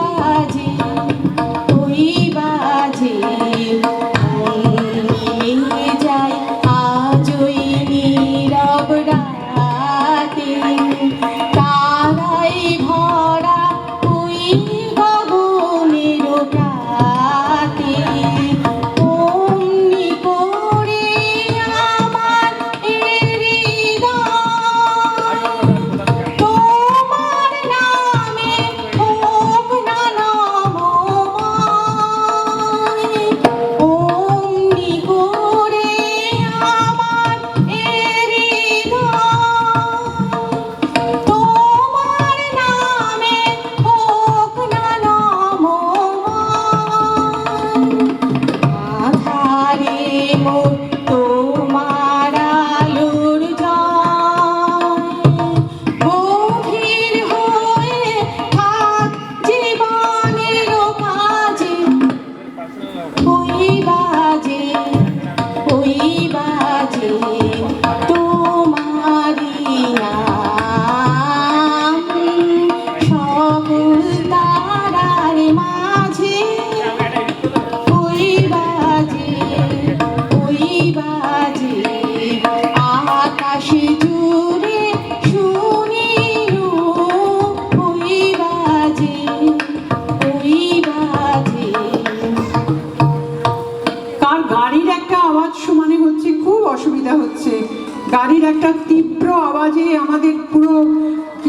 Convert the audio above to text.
বাজে ওই বাজে নিয়ে যায় আজ ওই নীরব রাতে তারাই ভরা ওই গগনের প্রাতে অমনি করে আমার হৃদয় তোমার নামে হোক না নমময় অমনি করে আমার হৃদয় তোমার নামে হোক না নমময় আধারে মোর তোমার আলোর জয় গভীর হয়ে থাক জীবনের কাজে ওই বাজে তোমারি নাম সকল তারার মাঝে ওই বাজে আকাশ জুড়ে শুনি ওই বাজে কার গাড়ির একটা আওয়াজ সমানে হচ্ছে, খুব অসুবিধা হচ্ছে। গাড়ির একটা তীব্র আওয়াজে আমাদের পুরো